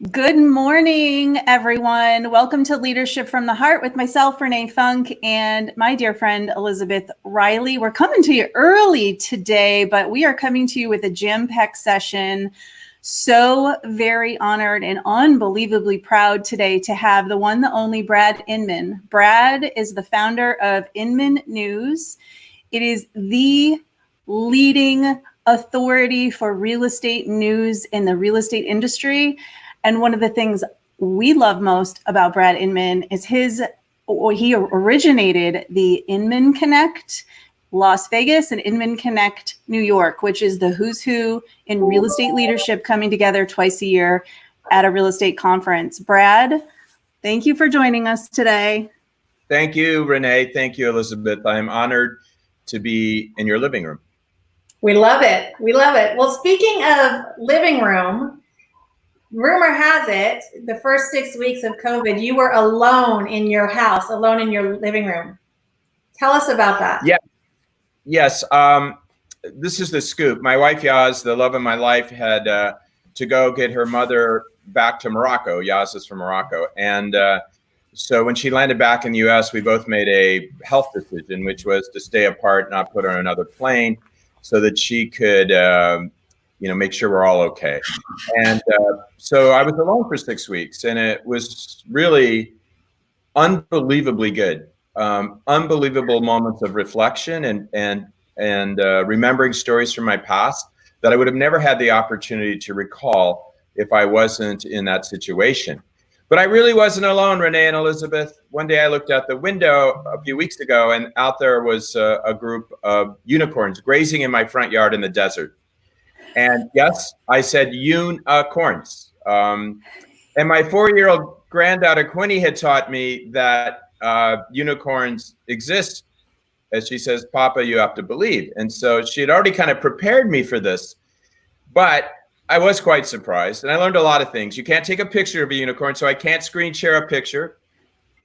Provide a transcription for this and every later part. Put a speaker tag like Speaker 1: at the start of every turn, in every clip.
Speaker 1: Good morning, everyone. Welcome to Leadership from the Heart with myself, Renee Funk, and my dear friend, Elizabeth Riley. We're coming to you early today, but we are coming to you with a jam-packed session. So very honored and unbelievably proud today to have the one, the only Brad Inman. Brad is the founder of Inman News. It is the leading authority for real estate news in the real estate industry. And one of the things we love most about Brad Inman is he originated the Inman Connect Las Vegas and Inman Connect New York, which is the who's who in real estate leadership coming together twice a year at a real estate conference. Brad, thank you for joining us today.
Speaker 2: Thank you, Renee. Thank you, Elizabeth. I'm honored to be in your living room.
Speaker 3: We love it. We love it. Well, speaking of living room, rumor has it, the first 6 weeks of COVID, you were alone in your house, alone in your living room. Tell us about that.
Speaker 2: Yeah. Yes. This is the scoop. My wife, Yaz, the love of my life, had to go get her mother back to Morocco. Yaz is from Morocco. And so when she landed back in the U.S., we both made a health decision, which was to stay apart, not put her on another plane so that she could make sure we're all okay. And so I was alone for 6 weeks, and it was really unbelievably good. Unbelievable moments of reflection and remembering stories from my past that I would have never had the opportunity to recall if I wasn't in that situation. But I really wasn't alone, Renee and Elizabeth. One day I looked out the window a few weeks ago, and out there was a group of unicorns grazing in my front yard in the desert. And yes, I said unicorns. And my 4-year-old granddaughter, Quinny, had taught me that unicorns exist. As she says, Papa, you have to believe. And so she had already kind of prepared me for this. But I was quite surprised. And I learned a lot of things. You can't take a picture of a unicorn, so I can't screen share a picture.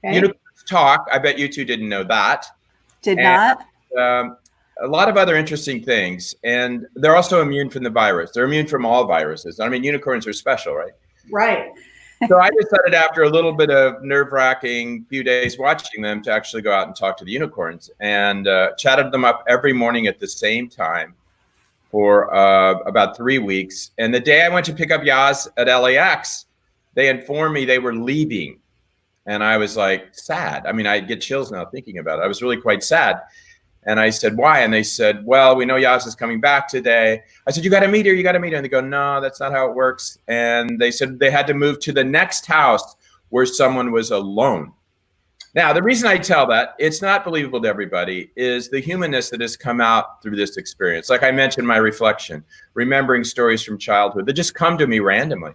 Speaker 2: Okay. Unicorns talk. I bet you two didn't know that.
Speaker 1: Did not.
Speaker 2: A lot of other interesting things. And they're also immune from the virus. They're immune from all viruses. I mean, unicorns are special, right?
Speaker 3: Right.
Speaker 2: So I decided after a little bit of nerve-wracking few days watching them to actually go out and talk to the unicorns, and chatted them up every morning at the same time for about 3 weeks. And the day I went to pick up Yaz at LAX, they informed me they were leaving. And I was like sad. I mean, I get chills now thinking about it. I was really quite sad. And I said, why? And they said, well, we know Yaz is coming back today. I said, you got to meet her. You got to meet her. And they go, no, that's not how it works. And they said they had to move to the next house where someone was alone. Now, the reason I tell that, it's not believable to everybody, is the humanness that has come out through this experience. Like I mentioned, my reflection, remembering stories from childhood that just come to me randomly.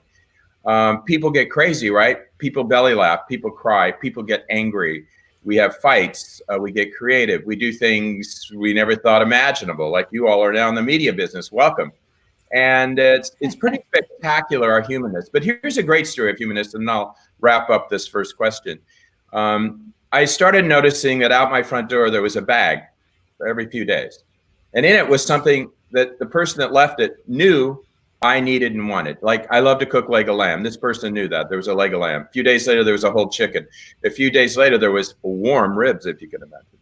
Speaker 2: People get crazy, right? People belly laugh, people cry, people get angry. We have fights, we get creative. We do things we never thought imaginable, like you all are now in the media business. Welcome. And it's pretty spectacular, our humanness. But here's a great story of humanness, and I'll wrap up this first question. I started noticing that out my front door, there was a bag for every few days. And in it was something that the person that left it knew I needed and wanted. Like, I love to cook leg of lamb. This person knew that. There was a leg of lamb. A few days later, there was a whole chicken. A few days later, there was warm ribs, if you can imagine.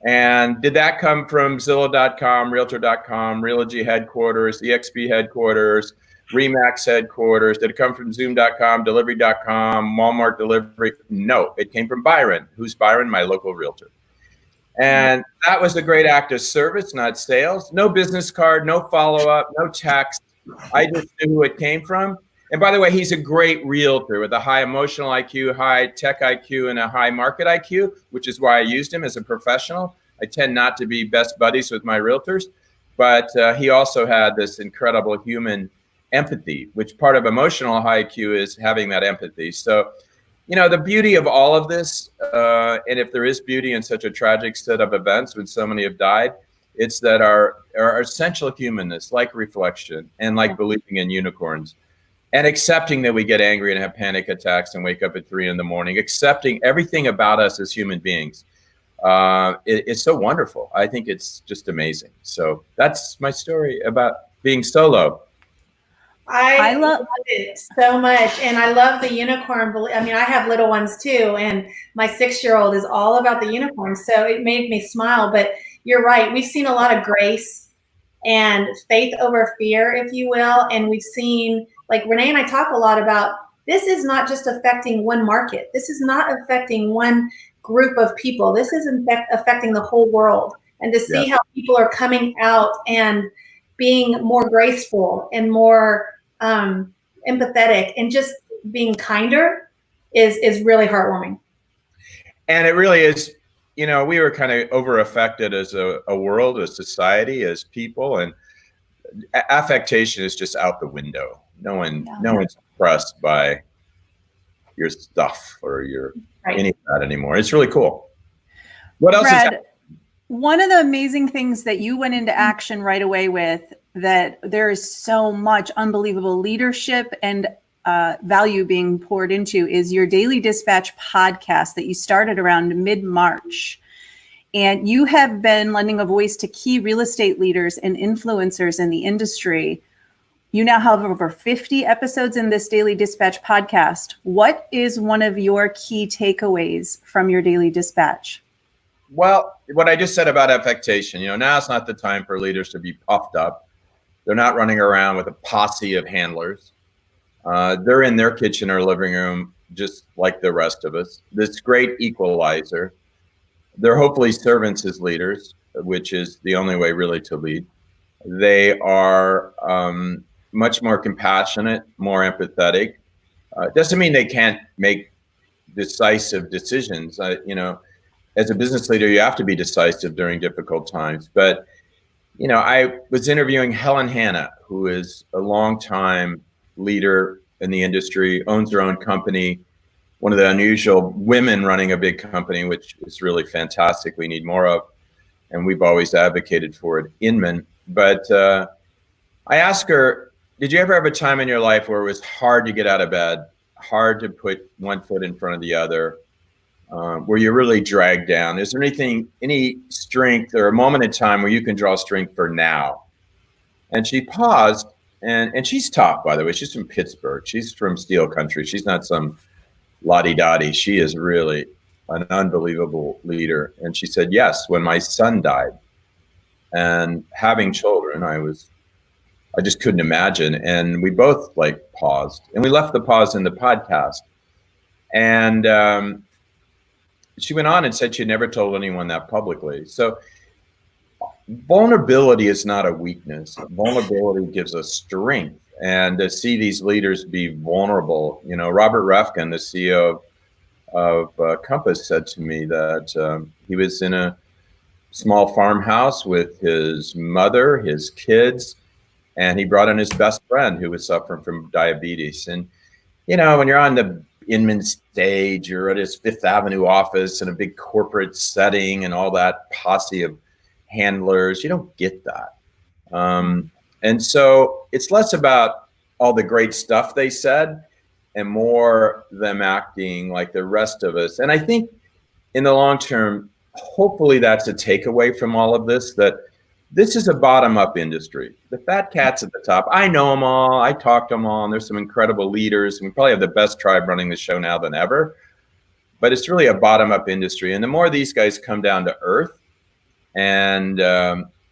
Speaker 2: And did that come from Zillow.com, Realtor.com, Realogy headquarters, EXP headquarters, Remax headquarters? Did it come from Zoom.com, Delivery.com, Walmart delivery? No, it came from Byron. Who's Byron? My local realtor. And that was a great act of service, not sales. No business card, no follow-up, no text. I just knew who it came from. And by the way, he's a great realtor with a high emotional IQ, high tech IQ, and a high market IQ, which is why I used him as a professional. I tend not to be best buddies with my realtors, but he also had this incredible human empathy, which part of emotional high IQ is having that empathy. So, you know, the beauty of all of this, and if there is beauty in such a tragic set of events when so many have died, it's that our essential humanness, like reflection and like believing in unicorns, and accepting that we get angry and have panic attacks and wake up at 3 a.m, accepting everything about us as human beings, it's so wonderful. I think it's just amazing. So that's my story about being solo.
Speaker 3: I love it so much. And I love the unicorn. I mean, I have little ones too. And my 6-year-old is all about the unicorn. So it made me smile. But you're right. We've seen a lot of grace and faith over fear, if you will. And we've seen, like Renee and I talk a lot about, this is not just affecting one market. This is not affecting one group of people. This is in fact affecting the whole world. And to see how people are coming out and being more graceful and more empathetic and just being kinder is really heartwarming.
Speaker 2: And it really is, you know, we were kind of over affected as a world, as society, as people, and affectation is just out the window. No one's impressed by your stuff or your any of that anymore. It's really cool. What else is happening?
Speaker 1: One of the amazing things that you went into action right away with, that there is so much unbelievable leadership and value being poured into, is your Daily Dispatch podcast that you started around mid-March. And you have been lending a voice to key real estate leaders and influencers in the industry. You now have over 50 episodes in this Daily Dispatch podcast. What is one of your key takeaways from your Daily Dispatch?
Speaker 2: Well, what I just said about affectation, you know, now it's not the time for leaders to be puffed up. They're not running around with a posse of handlers. They're in their kitchen or living room, just like the rest of us. This great equalizer. They're hopefully servants as leaders, which is the only way really to lead. They are much more compassionate, more empathetic. Doesn't mean they can't make decisive decisions. You know, as a business leader, you have to be decisive during difficult times. But, you know, I was interviewing Helen Hanna, who is a longtime leader in the industry, owns her own company, one of the unusual women running a big company, which is really fantastic. We need more of, and we've always advocated for it, Inman. But I asked her, did you ever have a time in your life where it was hard to get out of bed, hard to put one foot in front of the other, where you're really dragged down? Is there any strength or a moment in time where you can draw strength for now? And she paused, and she's tough, by the way. She's from Pittsburgh. She's from steel country. She's not some la-di-da-di. She is really an unbelievable leader. And she said, yes, when my son died and having children, I just couldn't imagine. And we both like paused, and we left the pause in the podcast. And she went on and said she never told anyone that publicly. So vulnerability is not a weakness. Vulnerability gives us strength. And to see these leaders be vulnerable, you know, Robert Refkin, the CEO of Compass, said to me that he was in a small farmhouse with his mother, his kids, and he brought in his best friend who was suffering from diabetes. And, you know, when you're on the Inman stage, you're at his Fifth Avenue office in a big corporate setting and all that posse of handlers, you don't get that. And so it's less about all the great stuff they said and more them acting like the rest of us. And I think in the long term, hopefully that's a takeaway from all of this, that this is a bottom-up industry. The fat cats at the top, I know them all. I talk to them all, and there's some incredible leaders. And we probably have the best tribe running the show now than ever. But it's really a bottom-up industry. And the more these guys come down to earth, and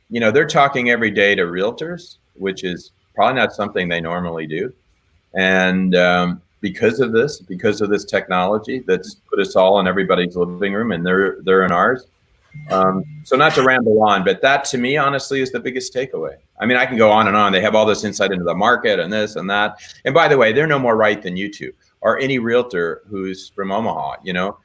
Speaker 2: you know, they're talking every day to realtors, which is probably not something they normally do. And because of this technology that's put us all in everybody's living room, and they're in ours. So not to ramble on, but that to me, honestly, is the biggest takeaway. I mean, I can go on and on. They have all this insight into the market and this and that. And by the way, they're no more right than you two or any realtor who's from Omaha. You know,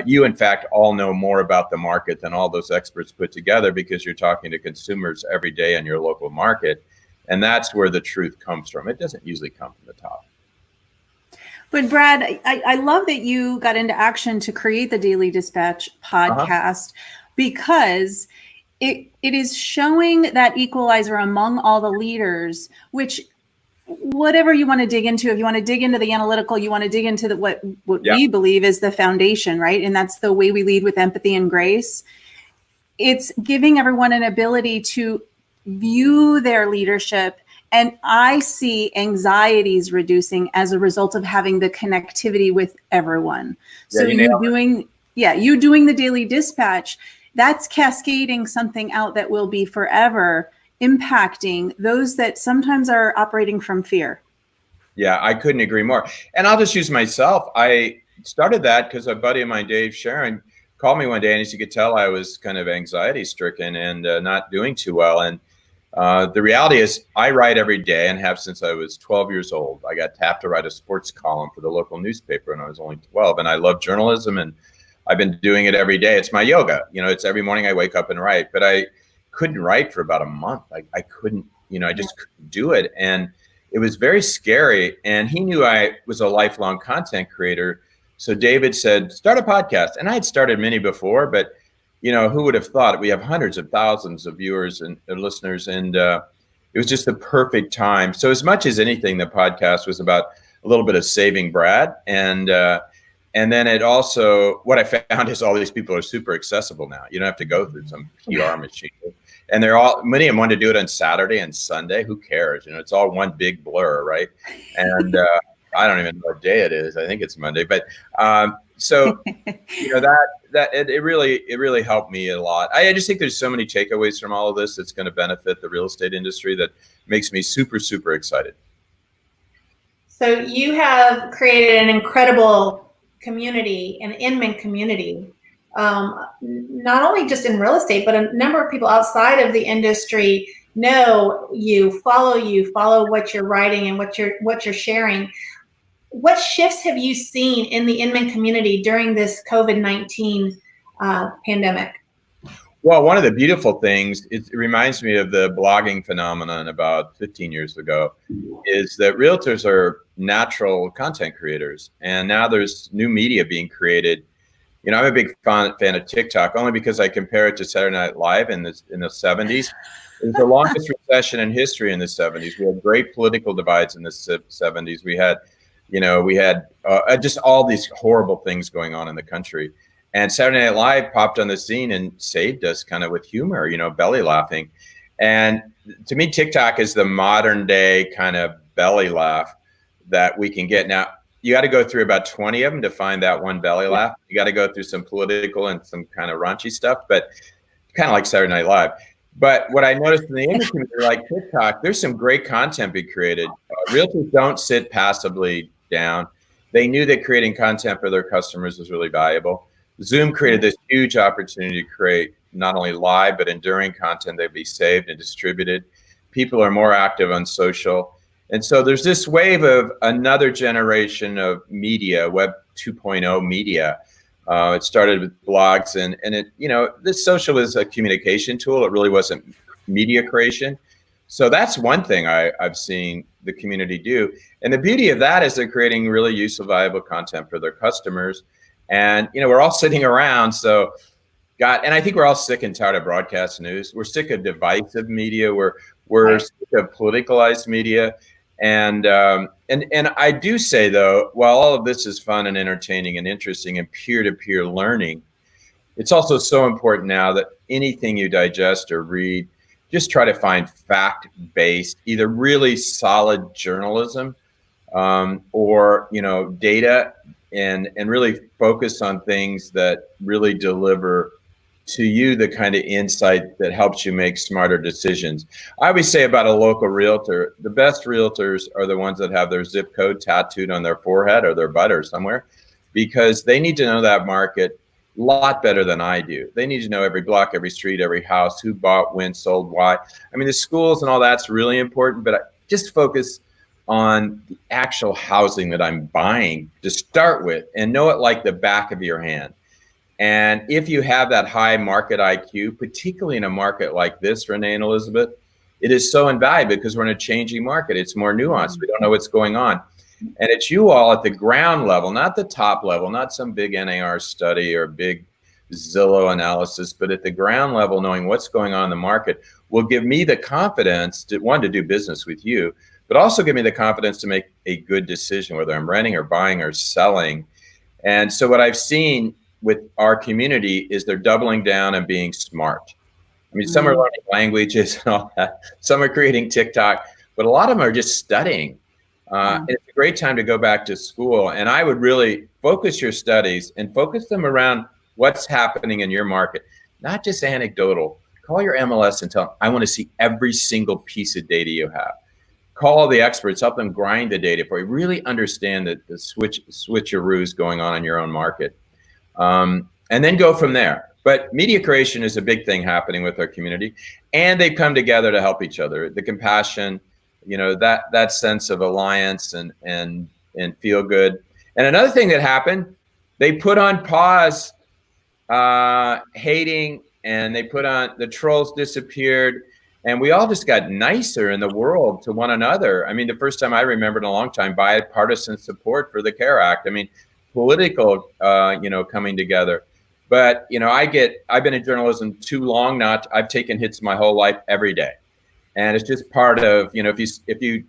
Speaker 2: you in fact all know more about the market than all those experts put together, because you're talking to consumers every day in your local market. And that's where the truth comes from. It doesn't usually come from the top.
Speaker 1: But Brad, I love that you got into action to create the Daily Dispatch podcast, because it is showing that equalizer among all the leaders, which whatever you want to dig into, if you want to dig into the analytical, you want to dig into what we believe is the foundation, right? And that's the way we lead, with empathy and grace. It's giving everyone an ability to view their leadership And I see anxieties reducing as a result of having the connectivity with everyone. So you doing the daily dispatch, that's cascading something out that will be forever impacting those that sometimes are operating from fear.
Speaker 2: Yeah, I couldn't agree more. And I'll just use myself. I started that because a buddy of mine, Dave Sharon, called me one day, and as you could tell, I was kind of anxiety stricken and not doing too well. And the reality is I write every day and have since I was 12 years old. I got tapped to write a sports column for the local newspaper when I was only 12. And I love journalism, and I've been doing it every day. It's my yoga. It's every morning I wake up and write. But I couldn't write for about a month. I couldn't, I just couldn't do it. And it was very scary. And he knew I was a lifelong content creator. So David said, start a podcast. And I had started many before, but who would have thought? We have hundreds of thousands of viewers and listeners, and it was just the perfect time. So as much as anything, the podcast was about a little bit of saving Brad, and then it also, what I found is all these people are super accessible now. You don't have to go through some PR machine, and many of them want to do it on Saturday and Sunday. Who cares? It's all one big blur, right? And I don't even know what day it is. I think it's Monday, but so that it really helped me a lot. I just think there's so many takeaways from all of this that's going to benefit the real estate industry that makes me super, super excited.
Speaker 3: So you have created an incredible community, an Inman community, not only just in real estate, but a number of people outside of the industry know you, follow what you're writing and what you're sharing. What shifts have you seen in the Inman community during this COVID-19 pandemic?
Speaker 2: Well, one of the beautiful things, it reminds me of the blogging phenomenon about 15 years ago, is that realtors are natural content creators. And now there's new media being created. I'm a big fan of TikTok, only because I compare it to Saturday Night Live in the 70s. It was the longest recession in history in the 70s. We had great political divides in the 70s. We had just all these horrible things going on in the country. And Saturday Night Live popped on the scene and saved us kind of with humor, belly laughing. And to me, TikTok is the modern day kind of belly laugh that we can get. Now, you got to go through about 20 of them to find that one belly laugh. You got to go through some political and some kind of raunchy stuff, but kind of like Saturday Night Live. But what I noticed in the industry, like TikTok, there's some great content being created. Realtors don't sit passively down. They knew that creating content for their customers was really valuable. Zoom created this huge opportunity to create not only live, but enduring content that would be saved and distributed. People are more active on social. And so there's this wave of another generation of media, Web 2.0 media. It started with blogs and this social is a communication tool. It really wasn't media creation. So that's one thing I've seen the community do. And the beauty of that is they're creating really useful, valuable content for their customers. And, we're all sitting around. So, and I think we're all sick and tired of broadcast news. We're sick of divisive media. We're sick of politicalized media. And I do say, though, while all of this is fun and entertaining and interesting and peer-to-peer learning, it's also so important now that anything you digest or read, just try to find fact-based, either really solid journalism or, data and really focus on things that really deliver to you the kind of insight that helps you make smarter decisions. I always say about a local realtor, the best realtors are the ones that have their zip code tattooed on their forehead or their butt or somewhere, because they need to know that market a lot better than I do. They need to know every block, every street, every house, who bought, when, sold, why. I mean, the schools and all that's really important, but I just focus on the actual housing that I'm buying to start with and know it like the back of your hand. And if you have that high market IQ, particularly in a market like this, Renee and Elizabeth, it is so invaluable because we're in a changing market. It's more nuanced. We don't know what's going on. And it's you all at the ground level, not the top level, not some big NAR study or big Zillow analysis, but at the ground level, knowing what's going on in the market will give me the confidence to, one, to do business with you, but also give me the confidence to make a good decision, whether I'm renting or buying or selling. And so what I've seen with our community is they're doubling down and being smart. I mean, some are learning languages and all that. Some are creating TikTok, but a lot of them are just studying. It's a great time to go back to school. And I would really focus your studies and focus them around what's happening in your market, not just anecdotal. Call your MLS and tell them, I want to see every single piece of data you have. Call the experts, help them grind the data for you. Really understand the switcheroos going on in your own market. And then go from there. But media creation is a big thing happening with our community, and they come together to help each other. The compassion, that sense of alliance and feel good. And another thing that happened, they put on pause hating, and they put on, the trolls disappeared, and we all just got nicer in the world to one another. I mean, the first time I remember in a long time, bipartisan support for the CARE Act. I mean, political, coming together. But, I've been in journalism too long, I've taken hits my whole life every day. And it's just part of, if you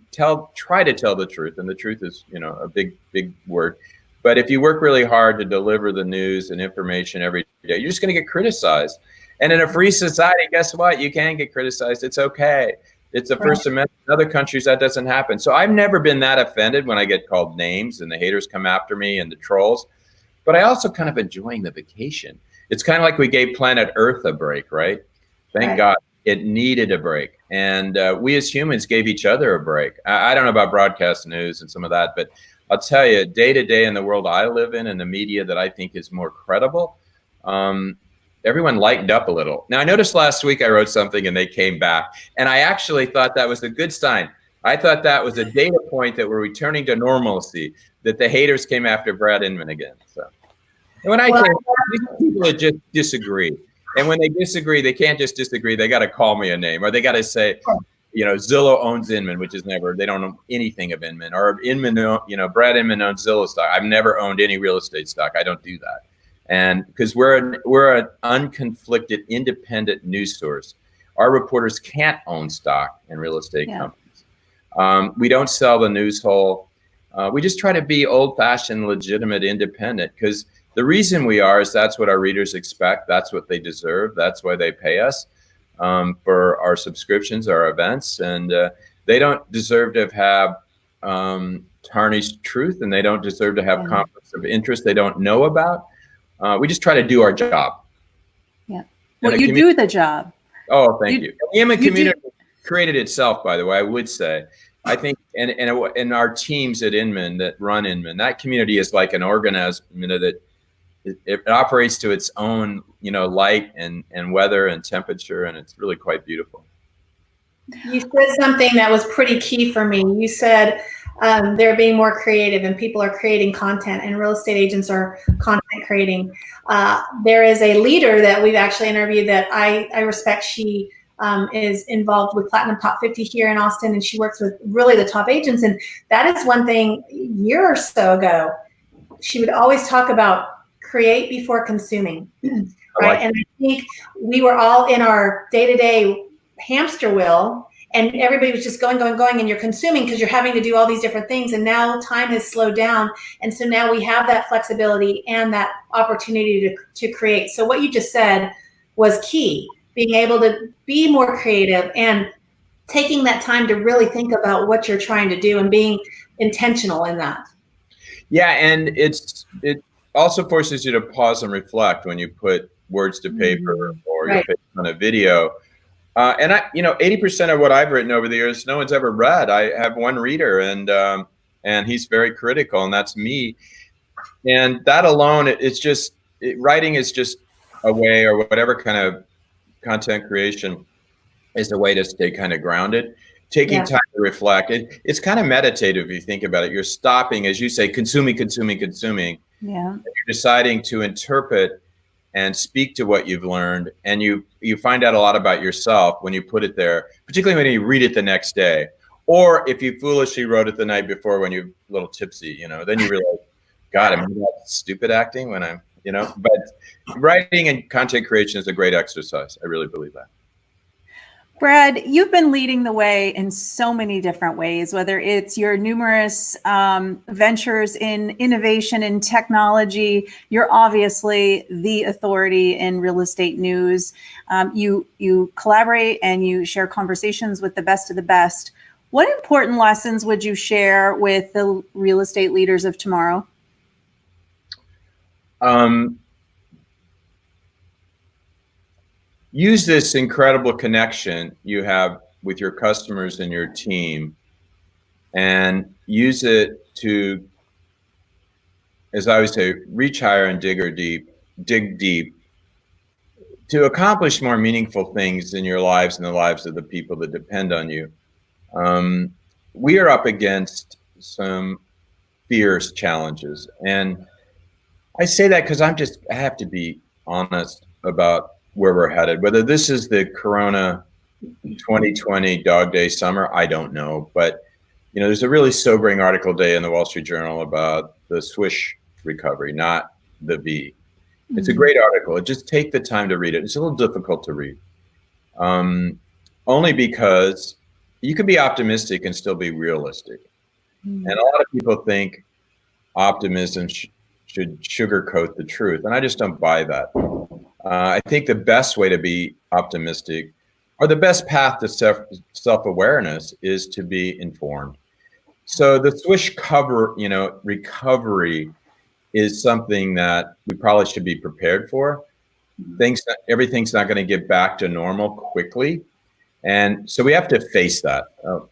Speaker 2: try to tell the truth, and the truth is, a big word. But if you work really hard to deliver the news and information every day, you're just going to get criticized. And in a free society, guess what? You can get criticized. It's okay. It's the First Amendment. In other countries, that doesn't happen. So I've never been that offended when I get called names and the haters come after me and the trolls. But I also kind of enjoying the vacation. It's kind of like we gave planet Earth a break, right? Thank God it needed a break. And we as humans gave each other a break. I don't know about broadcast news and some of that, but I'll tell you, day to day in the world I live in and the media that I think is more credible, everyone lightened up a little. Now, I noticed last week I wrote something and they came back. And I actually thought that was a good sign. I thought that was a data point that we're returning to normalcy, that the haters came after Brad Inman again. So, and when I say these people that just disagree, and when they disagree, they can't just disagree. They got to call me a name, or they got to say, Zillow owns Inman, which is never. They don't know anything of Inman, or Inman, Brad Inman owns Zillow stock. I've never owned any real estate stock. I don't do that, and because we're an unconflicted, independent news source, our reporters can't own stock in real estate companies. We don't sell the news hole. We just try to be old-fashioned, legitimate, independent, because the reason we are is that's what our readers expect. That's what they deserve. That's why they pay us for our subscriptions, our events. And they don't deserve to have tarnished truth, and they don't deserve to have conflicts of interest they don't know about. We just try to do our job.
Speaker 1: Yeah. Well, you do the job.
Speaker 2: Oh, thank you. The Inman community created itself, by the way, I would say. I think, and our teams at Inman that run Inman, that community is like an organism that it operates to its own, light and weather and temperature, and it's really quite beautiful.
Speaker 3: You said something that was pretty key for me. You said they're being more creative, and people are creating content, and real estate agents are content creating. There is a leader that we've actually interviewed that I respect. She is involved with Platinum Top 50 here in Austin, and she works with really the top agents. And that is one thing, a year or so ago, she would always talk about create before consuming, right? And I think we were all in our day-to-day hamster wheel, and everybody was just going, and you're consuming because you're having to do all these different things. And now time has slowed down. And so now we have that flexibility and that opportunity to create. So what you just said was key, being able to be more creative and taking that time to really think about what you're trying to do and being intentional in that.
Speaker 2: Yeah, and it also forces you to pause and reflect when you put words to paper or your face on a video. And 80% of what I've written over the years, no one's ever read. I have one reader, and he's very critical, and that's me. And that alone, writing is just a way, or whatever kind of content creation is a way to stay kind of grounded. Taking time to reflect. It's kind of meditative if you think about it. You're stopping, as you say, consuming. Yeah. And you're deciding to interpret and speak to what you've learned, and you find out a lot about yourself when you put it there, particularly when you read it the next day, or if you foolishly wrote it the night before when you're a little tipsy, then you realize, God, am I that stupid acting when I'm, but writing and content creation is a great exercise. I really believe that.
Speaker 1: Brad, you've been leading the way in so many different ways, whether it's your numerous ventures in innovation and technology. You're obviously the authority in real estate news. You collaborate and you share conversations with the best of the best. What important lessons would you share with the real estate leaders of tomorrow?
Speaker 2: Use this incredible connection you have with your customers and your team, and use it to, as I always say, reach higher and dig deep to accomplish more meaningful things in your lives and the lives of the people that depend on you. We are up against some fierce challenges, and I say that because I have to be honest about where we're headed. Whether this is the Corona 2020 dog day summer, I don't know. But there's a really sobering article today in the Wall Street Journal about the swish recovery, not the V. It's a great article. Just take the time to read it. It's a little difficult to read, only because you can be optimistic and still be realistic. And a lot of people think optimism should sugarcoat the truth, and I just don't buy that. I think the best way to be optimistic, or the best path to self-awareness, is to be informed. So the swish recovery is something that we probably should be prepared for. Everything's not going to get back to normal quickly, and so we have to face that.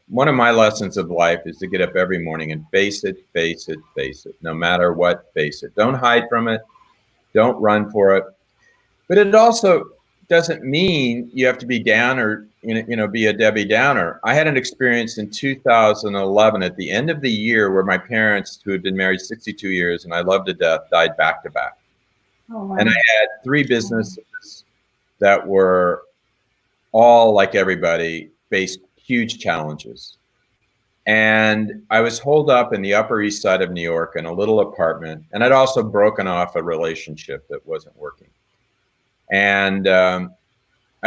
Speaker 2: One of my lessons of life is to get up every morning and face it, no matter what, face it. Don't hide from it. Don't run for it. But it also doesn't mean you have to be down or be a Debbie Downer. I had an experience in 2011 at the end of the year where my parents, who had been married 62 years and I loved to death, died back to back. Oh, wow. And I had 3 businesses that were all, like everybody, faced huge challenges. And I was holed up in the Upper East Side of New York in a little apartment, and I'd also broken off a relationship that wasn't working. And I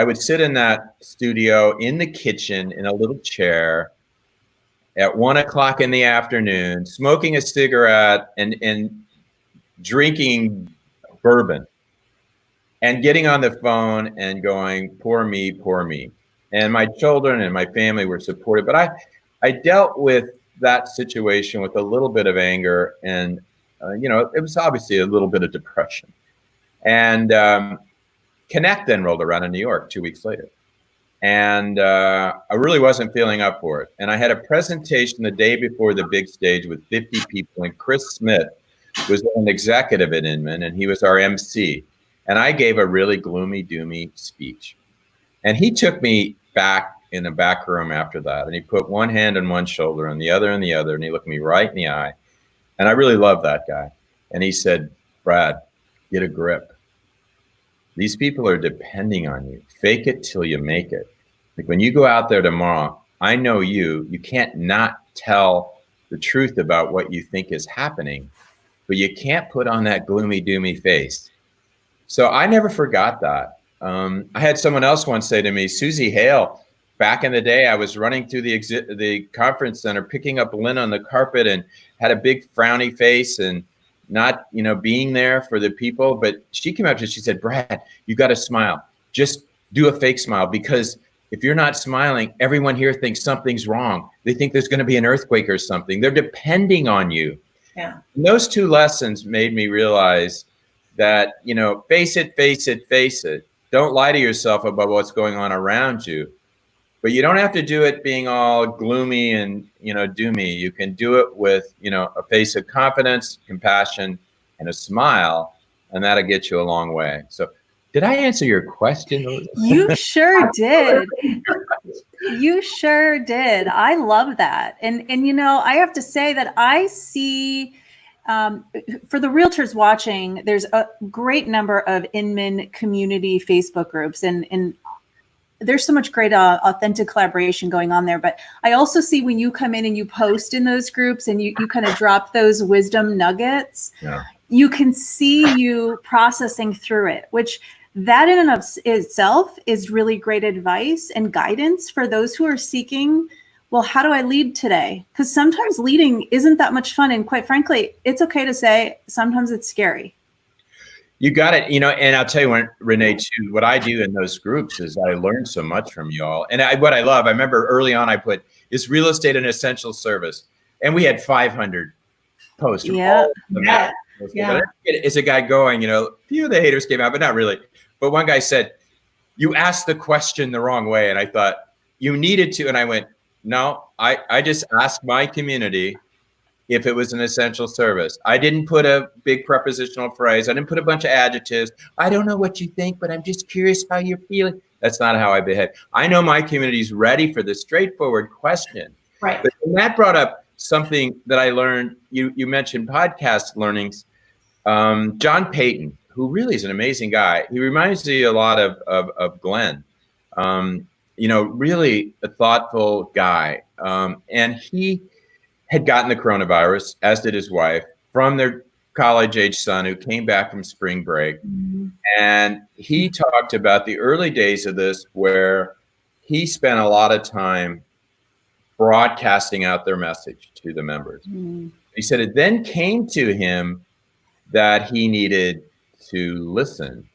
Speaker 2: would sit in that studio in the kitchen in a little chair at 1 o'clock in the afternoon, smoking a cigarette and drinking bourbon, and getting on the phone and going, poor me, poor me. And my children and my family were supportive, but I dealt with that situation with a little bit of anger, and it was obviously a little bit of depression. And Connect then rolled around in New York 2 weeks later, and I really wasn't feeling up for it. And I had a presentation the day before the big stage with 50 people, and Chris Smith was an executive at Inman, and he was our MC. And I gave a really gloomy, doomy speech. And he took me back in the back room after that, and he put one hand on one shoulder and the other on the other, and he looked me right in the eye. And I really loved that guy. And he said, Brad, get a grip. These people are depending on you. Fake it till you make it. Like, when you go out there tomorrow, I know you can't not tell the truth about what you think is happening, but you can't put on that gloomy, doomy face. So I never forgot that. I had someone else once say to me, Susie Hale, back in the day, I was running through the conference center, picking up lint on the carpet, and had a big frowny face and not, being there for the people. But she came up to me, she said, Brad, you got to smile. Just do a fake smile, because if you're not smiling, everyone here thinks something's wrong. They think there's going to be an earthquake or something. They're depending on you. Yeah. And those 2 lessons made me realize that, face it. Don't lie to yourself about what's going on around you. But you don't have to do it being all gloomy and, doomy. You can do it with, a face of confidence, compassion, and a smile, and that'll get you a long way. So did I answer your question?
Speaker 1: You sure did. You sure did. I love that. And I have to say that I see, for the realtors watching, there's a great number of Inman community Facebook groups, and there's so much great authentic collaboration going on there. But I also see when you come in and you post in those groups and you kind of drop those wisdom nuggets, you can see you processing through it, which that in and of itself is really great advice and guidance for those who are seeking, well, how do I lead today? Because sometimes leading isn't that much fun. And quite frankly, it's okay to say sometimes it's scary.
Speaker 2: You got it. And I'll tell you, Renee, too, what I do in those groups is I learn so much from you all. And what I love, I remember early on, I put, is real estate an essential service? And we had 500 posts. From
Speaker 1: Yeah.
Speaker 2: all of them.
Speaker 3: Yeah.
Speaker 2: It's a guy going, a few of the haters came out, but not really. But one guy said, you asked the question the wrong way. And I thought, you needed to. And I went, no, I just asked my community if it was an essential service. I didn't put a big prepositional phrase. I didn't put a bunch of adjectives. I don't know what you think, but I'm just curious how you're feeling. That's not how I behave. I know my community's ready for the straightforward question.
Speaker 3: Right.
Speaker 2: But that brought up something that I learned. You mentioned podcast learnings. John Payton, who really is an amazing guy. He reminds me a lot of Glenn. Really a thoughtful guy. And he had gotten the coronavirus, as did his wife, from their college-age son who came back from spring break. Mm-hmm. And he talked about the early days of this, where he spent a lot of time broadcasting out their message to the members. Mm-hmm. He said it then came to him that he needed to listen.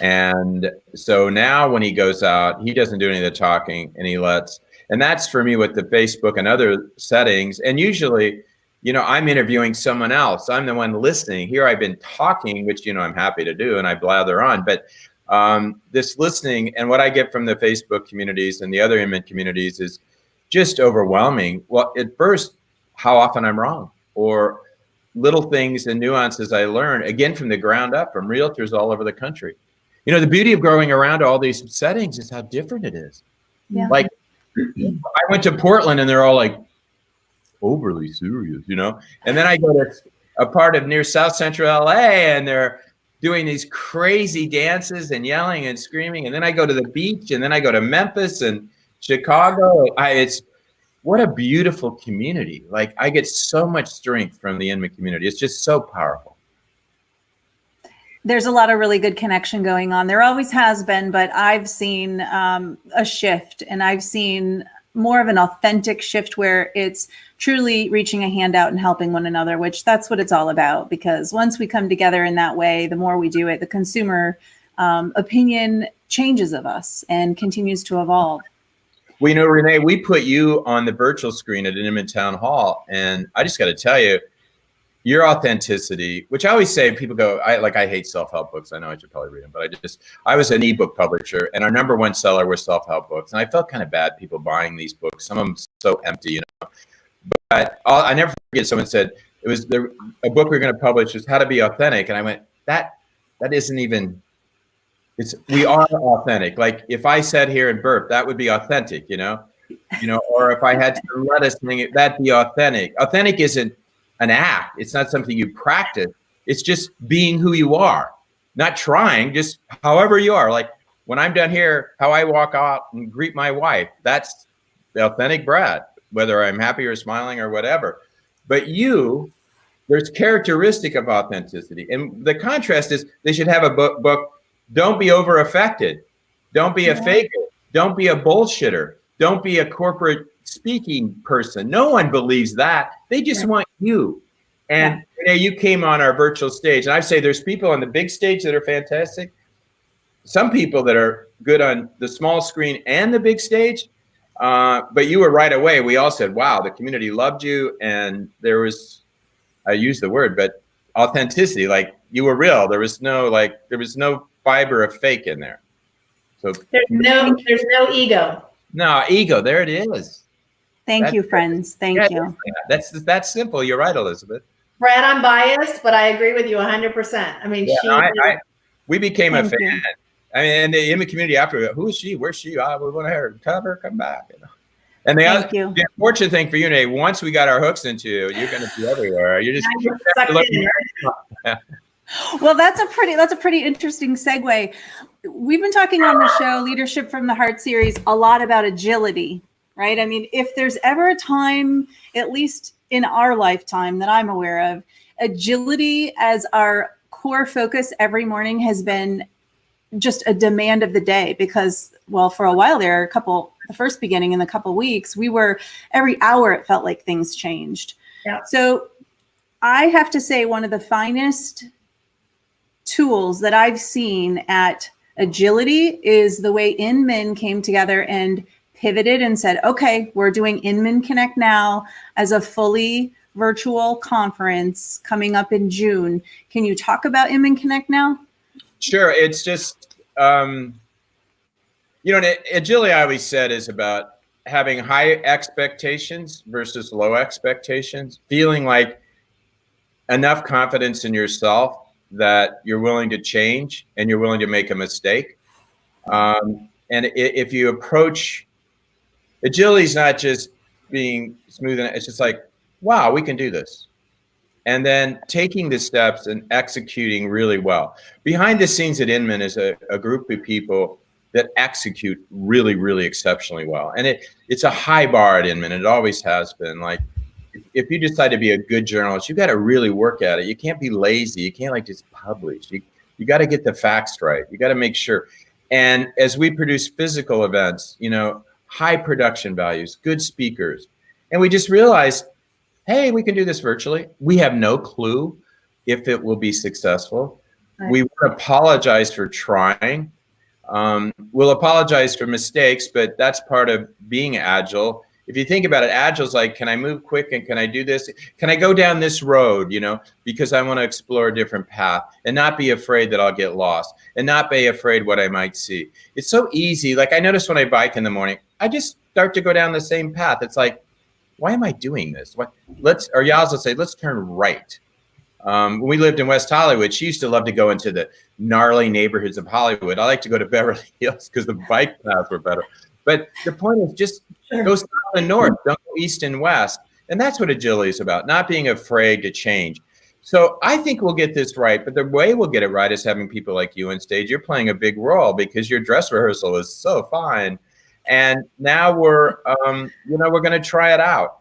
Speaker 2: And so now when he goes out, he doesn't do any of the talking, and that's for me with the Facebook and other settings. And usually, I'm interviewing someone else. I'm the one listening. Here I've been talking, which, I'm happy to do, and I blather on. But this listening and what I get from the Facebook communities and the other Inman communities is just overwhelming. Well, at first, how often I'm wrong, or little things and nuances I learn, again, from the ground up, from realtors all over the country. The beauty of growing around all these settings is how different it is. Yeah. Like, I went to Portland and they're all like overly serious, and then I go to a part of near South Central LA and they're doing these crazy dances and yelling and screaming. And then I go to the beach, and then I go to Memphis and Chicago. It's what a beautiful community. Like, I get so much strength from the Inman community. It's just so powerful.
Speaker 1: There's a lot of really good connection going on. There always has been, but I've seen a shift, and I've seen more of an authentic shift where it's truly reaching a hand out and helping one another, which that's what it's all about. Because once we come together in that way, the more we do it, the consumer opinion changes of us and continues to evolve.
Speaker 2: Well, Renee, we put you on the virtual screen at Inman Town Hall, and I just got to tell you, your authenticity, which I always say, people go, I hate self-help books. I know I should probably read them, but I was an ebook publisher, and our number one seller were self-help books. And I felt kind of bad people buying these books. Some of them so empty, But I never forget, someone said, it was a book we were going to publish was How to Be Authentic. And I went, that isn't even, we are authentic. Like, if I sat here and burped, that would be authentic, or if I had to let us sing it, that'd be authentic. Authentic isn't an act. It's not something you practice. It's just being who you are, not trying, just however you are. Like, when I'm done here, how I walk out and greet my wife, that's the authentic Brad, whether I'm happy or smiling or whatever. But there's characteristic of authenticity. And the contrast is they should have a book. Don't be over affected. Don't be a faker. Don't be a bullshitter. Don't be a corporate speaking person. No one believes that. They just want you. And you came on our virtual stage, and I say there's people on the big stage that are fantastic. Some people that are good on the small screen and the big stage. But you were right away. We all said, wow, the community loved you. And there was, I use the word, but authenticity, like you were real. There was no fiber of fake in there. So
Speaker 3: there's no ego.
Speaker 2: No ego. There it is.
Speaker 1: Thank you, friends. Thank you.
Speaker 2: That's simple. You're right, Elizabeth.
Speaker 3: Brad, I'm biased, but I agree with you 100%. I mean,
Speaker 2: we became a fan. I mean, and the Inman community after, who is she? Where's she? We want to hear her come back. And the unfortunate thing for you, Nate, once we got our hooks into you, you're going to be everywhere. You're just
Speaker 1: Well, that's a pretty interesting segue. We've been talking on the show, Leadership from the Heart series, a lot about agility, right? I mean, if there's ever a time, at least in our lifetime that I'm aware of, agility as our core focus every morning has been just a demand of the day, because, well, for a while there, the first beginning in the couple weeks, we were every hour, it felt like things changed. Yeah. So I have to say, one of the finest tools that I've seen at agility is the way Inman came together and pivoted and said, okay, we're doing Inman Connect Now as a fully virtual conference coming up in June. Can you talk about Inman Connect Now?
Speaker 2: Sure. It's just, agility, I always said, is about having high expectations versus low expectations, feeling like enough confidence in yourself that you're willing to change and you're willing to make a mistake. And if you approach agility, is not just being smooth, and it's just like, wow, we can do this. And then taking the steps and executing really well. Behind the scenes at Inman is a group of people that execute really, really exceptionally well. And it's a high bar at Inman. It always has been. Like, if you decide to be a good journalist, you got to really work at it. You can't be lazy. You can't just publish. You got to get the facts right. You got to make sure. And as we produce physical events, high production values, good speakers, and we just realized, hey, we can do this virtually. We have no clue if it will be successful. Right. We won't apologize for trying. We'll apologize for mistakes, but that's part of being agile. If you think about it, agile is like, can I move quick and can I do this? Can I go down this road, because I want to explore a different path and not be afraid that I'll get lost and not be afraid what I might see. It's so easy. Like, I notice when I bike in the morning, I just start to go down the same path. It's like, why am I doing this? Or Yaz will say, let's turn right. When we lived in West Hollywood, she used to love to go into the gnarly neighborhoods of Hollywood. I like to go to Beverly Hills because the bike paths were better. But the point is just go south and north, don't go east and west. And that's what agility is about, not being afraid to change. So I think we'll get this right. But the way we'll get it right is having people like you on stage. You're playing a big role because your dress rehearsal is so fine. And now we're going to try it out.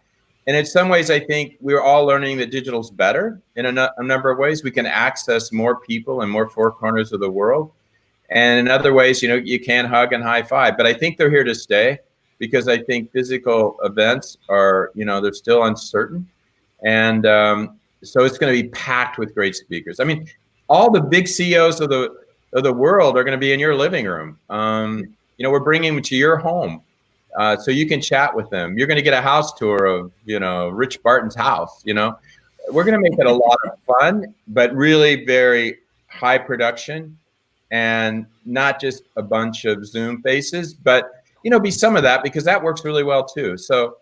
Speaker 2: And in some ways, I think we're all learning that digital's better in a number of ways. We can access more people in more four corners of the world. And in other ways, you can hug and high five. But I think they're here to stay because I think physical events are, they're still uncertain. And so it's going to be packed with great speakers. I mean, all the big CEOs of the world are going to be in your living room. We're bringing them to your home so you can chat with them. You're going to get a house tour of, Rich Barton's house. We're going to make it a lot of fun, but really very high production and not just a bunch of Zoom faces, but, be some of that because that works really well too. So,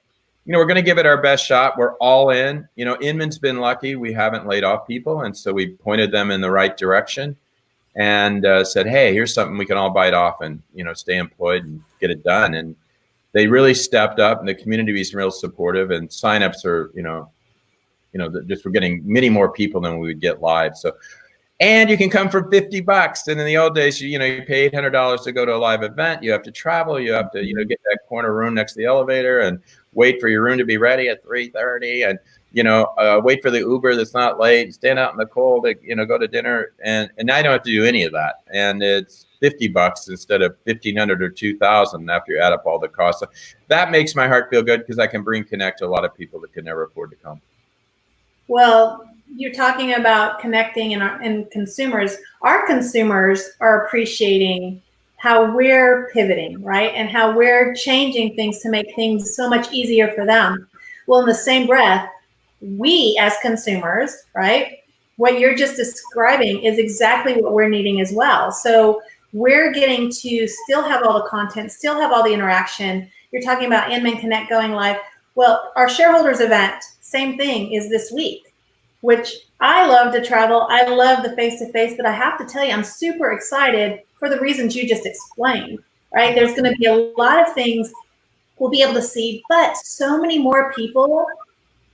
Speaker 2: we're going to give it our best shot. We're all in. Inman's been lucky. We haven't laid off people. And so we pointed them in the right direction and said, hey, here's something we can all bite off and, stay employed and get it done. And they really stepped up and the community is real supportive and signups are, just we're getting many more people than we would get live. So, and you can come for $50. And in the old days, you pay $800 to go to a live event. You have to travel. You have to, get that corner room next to the elevator and wait for your room to be ready at 3:30 and, wait for the Uber that's not late, stand out in the cold, go to dinner. And now you don't have to do any of that. And it's $50 instead of $1,500 or $2,000 after you add up all the costs. So that makes my heart feel good because I can bring Connect to a lot of people that could never afford to come.
Speaker 3: Well, you're talking about connecting and consumers. Our consumers are appreciating how we're pivoting, right? And how we're changing things to make things so much easier for them. Well, in the same breath, we as consumers, right? What you're just describing is exactly what we're needing as well. So we're getting to still have all the content, still have all the interaction. You're talking about Inman Connect going live. Well, our shareholders event, same thing, is this week, which I love to travel. I love the face-to-face, but I have to tell you, I'm super excited for the reasons you just explained, right? There's going to be a lot of things we'll be able to see, but so many more people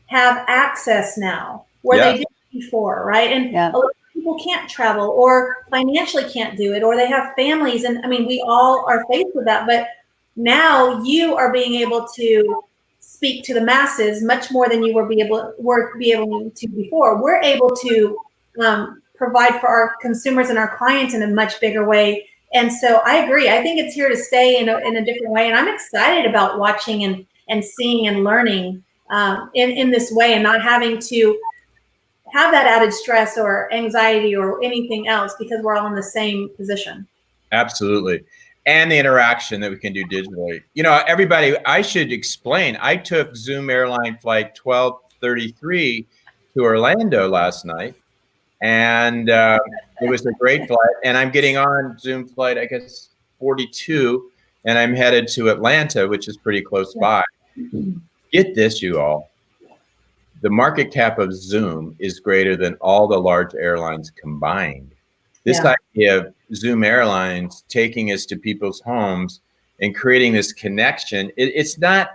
Speaker 3: have access now where they didn't before, right? And a lot of people can't travel or financially can't do it, or they have families. And I mean, we all are faced with that, but now you are being able to speak to the masses much more than you were able to before. We're able to provide for our consumers and our clients in a much bigger way. And so I agree. I think it's here to stay in a different way. And I'm excited about watching and seeing and learning in this way and not having to have that added stress or anxiety or anything else because we're all in the same position.
Speaker 2: Absolutely. and the interaction that we can do digitally. You know, everybody, I should explain, I took Zoom airline flight 1233 to Orlando last night, and it was a great flight. And I'm getting on Zoom flight, I guess, 42, and I'm headed to Atlanta, which is pretty close by. Get this, you all. The market cap of Zoom is greater than all the large airlines combined. This idea of Zoom Airlines taking us to people's homes and creating this connection, it's not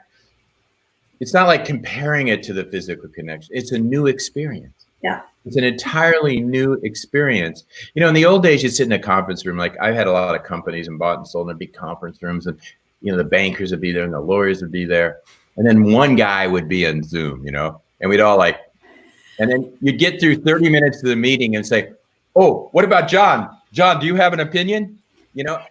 Speaker 2: like comparing it to the physical connection. It's a new experience.
Speaker 3: Yeah.
Speaker 2: It's an entirely new experience. You know, in the old days, you'd sit in a conference room. Like, I've had a lot of companies and bought and sold in big conference rooms, and, you know, the bankers would be there and the lawyers would be there. And then one guy would be on Zoom, you know, and we'd all like, and then you'd get through 30 minutes of the meeting and say, oh, what about John? John, do you have an opinion? You know,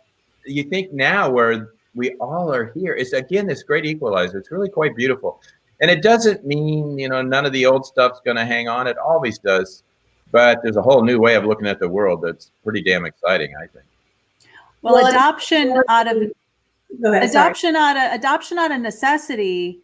Speaker 2: you think now where we all are here, it's again this great equalizer. It's really quite beautiful. And it doesn't mean, you know, none of the old stuff's going to hang on. It always does. But there's a whole new way of looking at the world that's pretty damn exciting, I think.
Speaker 1: Well, adoption out of necessity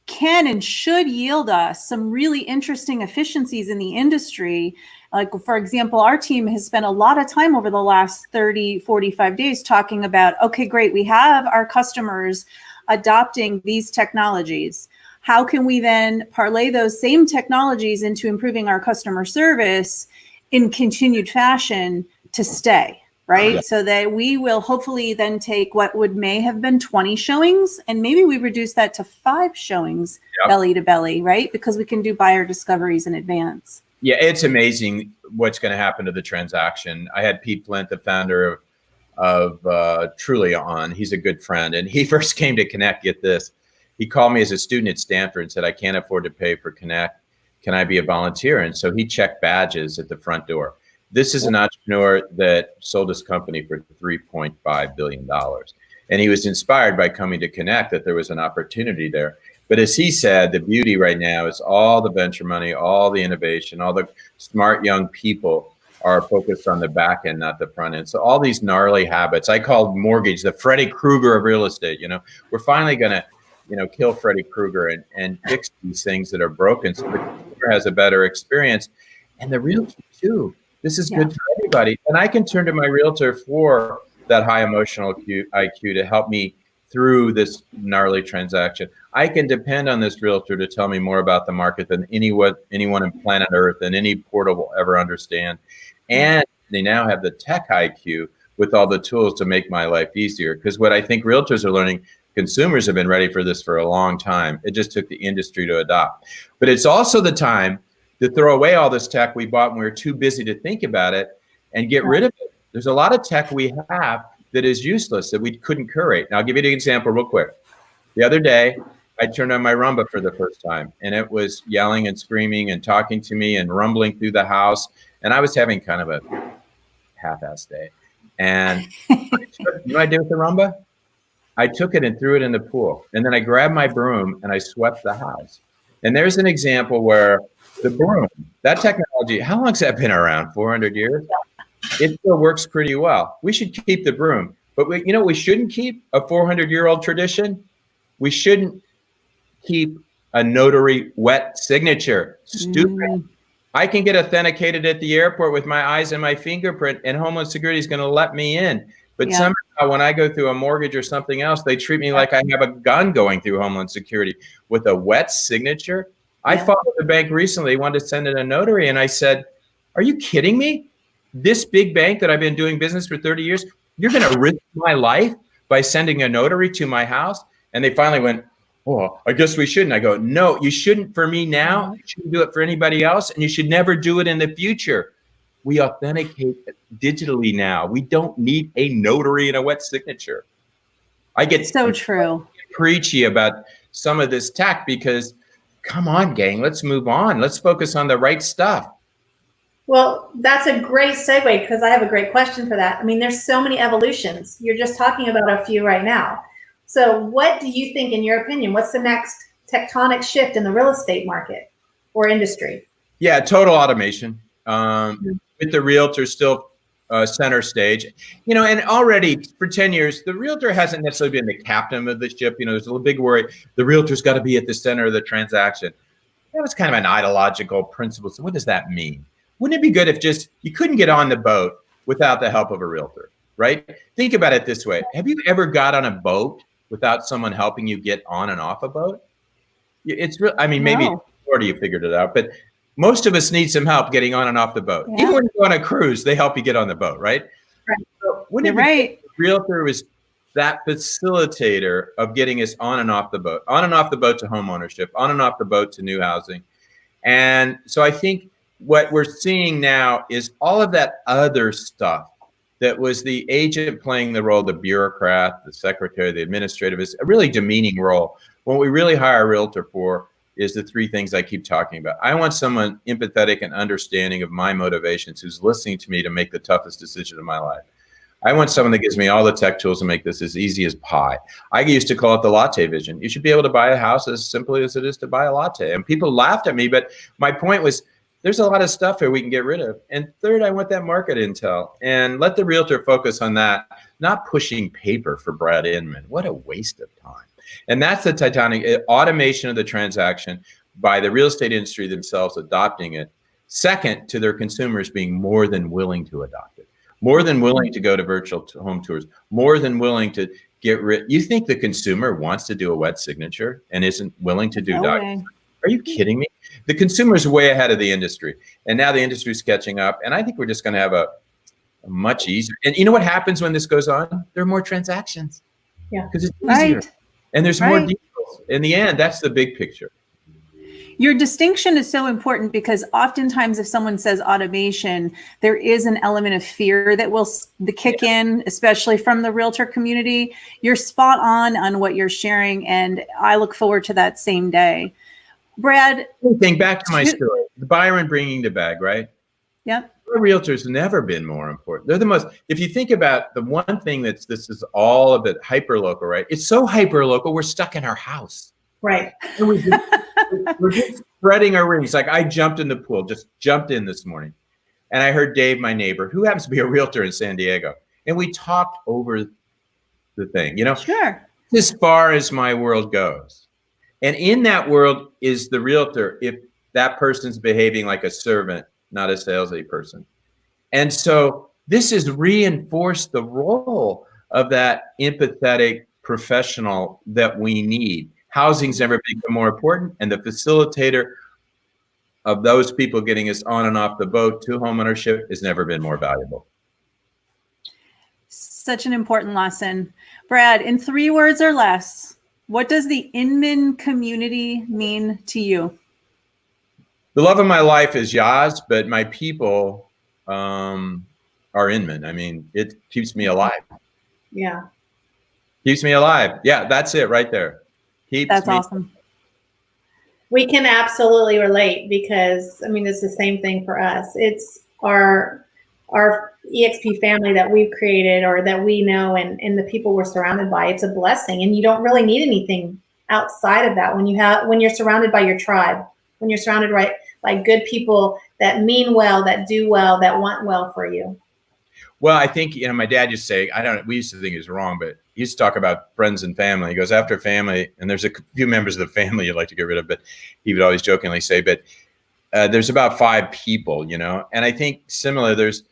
Speaker 1: can and should yield us some really interesting efficiencies in the industry. Like, for example, our team has spent a lot of time over the last 30, 45 days talking about, okay, great, we have our customers adopting these technologies. How can we then parlay those same technologies into improving our customer service in continued fashion to stay, right? Yeah. So that we will hopefully then take what may have been 20 showings, and maybe we reduce that to 5 showings, belly to belly, right? Because we can do buyer discoveries in advance.
Speaker 2: Yeah, it's amazing what's going to happen to the transaction. I had Pete Flint, the founder of Trulia, on. He's a good friend, and he first came to Connect. Get this, he called me as a student at Stanford and said, "I can't afford to pay for Connect. Can I be a volunteer?" And so he checked badges at the front door. This is an entrepreneur that sold his company for $3.5 billion, and he was inspired by coming to Connect that there was an opportunity there. But as he said, the beauty right now is all the venture money, all the innovation, all the smart young people are focused on the back end, not the front end. So all these gnarly habits, I called mortgage the Freddy Krueger of real estate. You know, we're finally going to, you know, kill Freddy Krueger and fix these things that are broken so the consumer has a better experience. And the realtor too. This is good for everybody. And I can turn to my realtor for that high emotional IQ to help me through this gnarly transaction. I can depend on this realtor to tell me more about the market than anyone on planet Earth and any portal will ever understand. And they now have the tech IQ with all the tools to make my life easier. Because what I think realtors are learning, consumers have been ready for this for a long time. It just took the industry to adopt. But it's also the time to throw away all this tech we bought when we were too busy to think about it and get rid of it. There's a lot of tech we have that is useless that we couldn't curate. Now, I'll give you an example real quick. The other day, I turned on my Roomba for the first time, and it was yelling and screaming and talking to me and rumbling through the house. And I was having kind of a half-assed day. And you know what I did with the Roomba? I took it and threw it in the pool. And then I grabbed my broom and I swept the house. And there's an example where the broom, that technology, how long has that been around? 400 years? It still works pretty well. We should keep the broom. But you know, we shouldn't keep a 400-year-old tradition. We shouldn't keep a notary wet signature. Stupid. I can get authenticated at the airport with my eyes and my fingerprint, and Homeland Security is going to let me in. But somehow when I go through a mortgage or something else, they treat me like I have a gun going through Homeland Security with a wet signature. I fought with the bank recently. They wanted to send in a notary, and I said, "Are you kidding me? This big bank that I've been doing business for 30 years, you're going to risk my life by sending a notary to my house?" And they finally went, "Oh, I guess we shouldn't." I go, "No, you shouldn't for me now. You shouldn't do it for anybody else. And you should never do it in the future. We authenticate digitally now. We don't need a notary and a wet signature." I get
Speaker 1: so
Speaker 2: preachy about some of this tech because, come on, gang, let's move on. Let's focus on the right stuff.
Speaker 3: Well, that's a great segue because I have a great question for that. I mean, there's so many evolutions. You're just talking about a few right now. So what do you think, in your opinion, what's the next tectonic shift in the real estate market or industry?
Speaker 2: Yeah, total automation. With the realtor still center stage, you know, and already for 10 years, the realtor hasn't necessarily been the captain of the ship. You know, there's a little big worry. The realtor's got to be at the center of the transaction. That was kind of an ideological principle. So what does that mean? Wouldn't it be good if just you couldn't get on the boat without the help of a realtor, right? Think about it this way. Have you ever got on a boat without someone helping you get on and off a boat? It's real. I mean, maybe already you figured it out, but most of us need some help getting on and off the boat. Yeah. Even when you go on a cruise, they help you get on the boat, right?
Speaker 3: Right.
Speaker 2: So wouldn't it be the realtor was that facilitator of getting us on and off the boat, on and off the boat to home ownership, on and off the boat to new housing. And so I think what we're seeing now is all of that other stuff that was the agent playing the role, the bureaucrat, the secretary, the administrative, is a really demeaning role. What we really hire a realtor for is the three things I keep talking about. I want someone empathetic and understanding of my motivations, who's listening to me to make the toughest decision of my life. I want someone that gives me all the tech tools to make this as easy as pie. I used to call it the latte vision. You should be able to buy a house as simply as it is to buy a latte. And people laughed at me, but my point was, there's a lot of stuff here we can get rid of. And third, I want that market intel, and let the realtor focus on that, not pushing paper for Brad Inman. What a waste of time. And that's the titanic automation of the transaction by the real estate industry themselves adopting it. Second, to their consumers being more than willing to adopt it, more than willing to go to virtual home tours, more than willing to get rid. You think the consumer wants to do a wet signature and isn't willing to do documents? Are you kidding me? The consumer is way ahead of the industry, and now the industry is catching up. And I think we're just going to have a much easier. And you know what happens when this goes on? There are more transactions.
Speaker 3: Yeah,
Speaker 2: because it's easier, and there's more deals. In the end, that's the big picture.
Speaker 1: Your distinction is so important because oftentimes if someone says automation, there is an element of fear that will kick in, especially from the realtor community. You're spot on what you're sharing, and I look forward to that same day. Brad,
Speaker 2: think back to my story, the Byron bringing the bag, right?
Speaker 1: Yep.
Speaker 2: Our realtors never been more important. They're the most, if you think about the one thing this is all a bit hyper local, right? It's so hyper local, we're stuck in our house.
Speaker 3: Right.
Speaker 2: And we're just spreading our wings. Like I jumped in the pool, just jumped in this morning. And I heard Dave, my neighbor, who happens to be a realtor in San Diego. And we talked over the thing, you know,
Speaker 1: sure,
Speaker 2: as far as my world goes. And in that world is the realtor, if that person's behaving like a servant, not a salesy person. And so this has reinforced the role of that empathetic professional that we need. Housing's never become more important, and the facilitator of those people getting us on and off the boat to homeownership has never been more valuable.
Speaker 1: Such an important lesson. Brad, in 3 words or less, what does the Inman community mean to you?
Speaker 2: The love of my life is Yaz, but my people are Inman. I mean, it keeps me alive.
Speaker 3: Yeah.
Speaker 2: Keeps me alive. Yeah, that's it right there.
Speaker 1: That's awesome.
Speaker 3: We can absolutely relate because, I mean, it's the same thing for us. It's our EXP family that we've created or that we know and the people we're surrounded by. It's a blessing, and you don't really need anything outside of that when you're surrounded by your tribe, when you're surrounded by good people that mean well, that do well, that want well for you.
Speaker 2: Well, I think, you know, my dad used to say, we used to think he was wrong, but he used to talk about friends and family. He goes, after family, and there's a few members of the family you'd like to get rid of, but he would always jokingly say, but there's about 5 people, you know? And I think similar, there's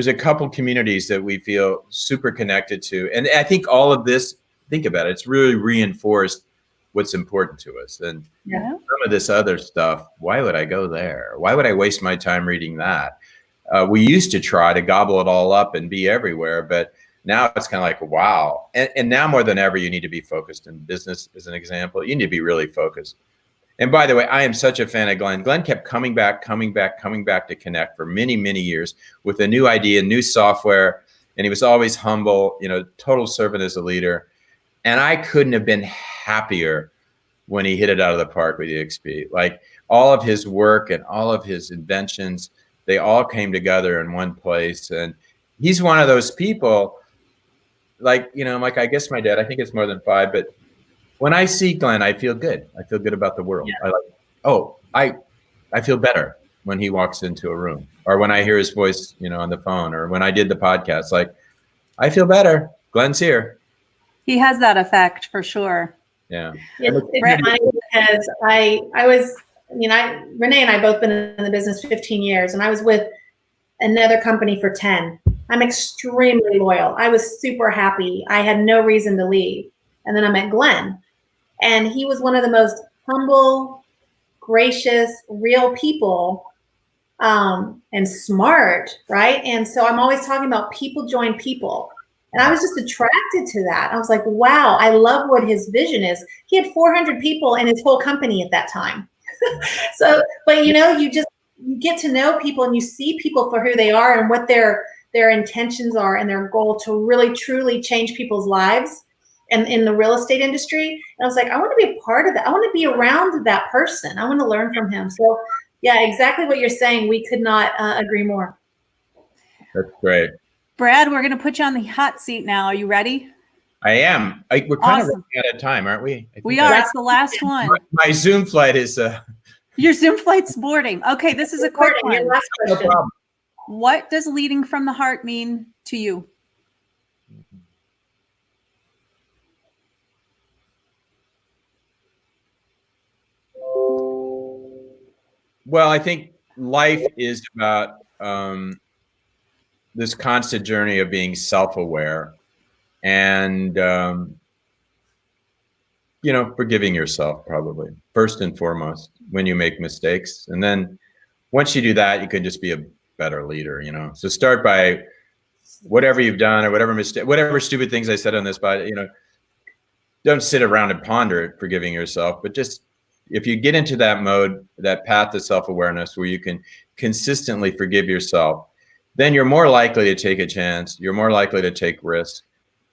Speaker 2: a couple communities that we feel super connected to. And I think all of this, think about it, it's really reinforced what's important to us. And some of this other stuff, why would I go there? Why would I waste my time reading that? We used to try to gobble it all up and be everywhere, but now it's kind of like, wow. And now more than ever, you need to be focused in business, as an example. You need to be really focused. And by the way, I am such a fan of Glenn. Glenn kept coming back to Connect for many, many years with a new idea, new software. And he was always humble, you know, total servant as a leader. And I couldn't have been happier when he hit it out of the park with EXP. Like all of his work and all of his inventions, they all came together in one place. And he's one of those people, like, you know, like I guess my dad, I think it's more than 5, but when I see Glenn, I feel good. I feel good about the world. Yeah. I feel better. when he walks into a room, or when I hear his voice, on the phone, or when I did the podcast. Like, I feel better. Glenn's here.
Speaker 1: He has that effect for sure.
Speaker 2: Yeah.
Speaker 3: It's funny because I was, Renee and I both been in the business 15 years, and I was with another company for 10. I'm extremely loyal. I was super happy. I had no reason to leave. And then I met Glenn, and he was one of the most humble, gracious, real people, and smart, right? And so I'm always talking about people join people. And I was just attracted to that. I was like, wow, I love what his vision is. He had 400 people in his whole company at that time. So, but you get to know people, and you see people for who they are and what their intentions are and their goal to really, truly change people's lives and in the real estate industry. And I was like, I want to be a part of that. I want to be around that person. I want to learn from him. So yeah, exactly what you're saying. We could not agree more.
Speaker 2: That's great.
Speaker 1: Brad, we're going to put you on the hot seat now. Are you ready?
Speaker 2: I am. We're kind of running out of time, aren't we?
Speaker 1: We are. It's the last one.
Speaker 2: My Zoom flight is...
Speaker 1: Your Zoom flight's boarding. Okay, this is a quick one.
Speaker 3: Last question.
Speaker 2: No problem.
Speaker 1: What does leading from the heart mean to you?
Speaker 2: Well, I think life is about this constant journey of being self-aware and, forgiving yourself, probably first and foremost when you make mistakes. And then once you do that, you can just be a better leader, So start by whatever you've done or whatever stupid things I said on this, but, don't sit around and ponder it, forgiving yourself, but just, if you get into that mode, that path to self-awareness where you can consistently forgive yourself, then you're more likely to take a chance. You're more likely to take risks.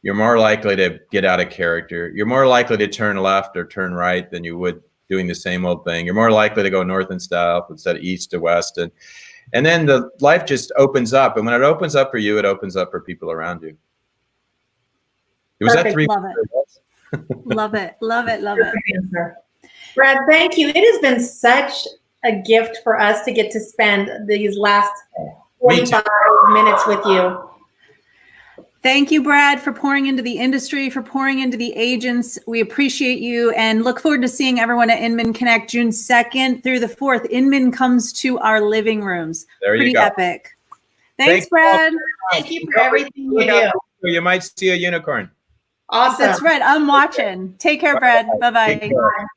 Speaker 2: You're more likely to get out of character. You're more likely to turn left or turn right than you would doing the same old thing. You're more likely to go north and south instead of east to west. And then the life just opens up. And when it opens up for you, it opens up for people around you. Was that 3?
Speaker 1: Love it. Love it. Love it. Love it.
Speaker 3: Brad, thank you. It has been such a gift for us to get to spend these last 45 minutes with you.
Speaker 1: Thank you, Brad, for pouring into the industry, for pouring into the agents. We appreciate you and look forward to seeing everyone at Inman Connect June 2nd through the 4th. Inman comes to our living rooms.
Speaker 2: There you
Speaker 1: Pretty
Speaker 2: go.
Speaker 1: Epic. Thanks, Brad.
Speaker 3: Thank you for everything you do.
Speaker 2: You might see a unicorn.
Speaker 3: Awesome.
Speaker 1: That's right. I'm watching. Take care, Brad. Bye-bye.
Speaker 2: Take care.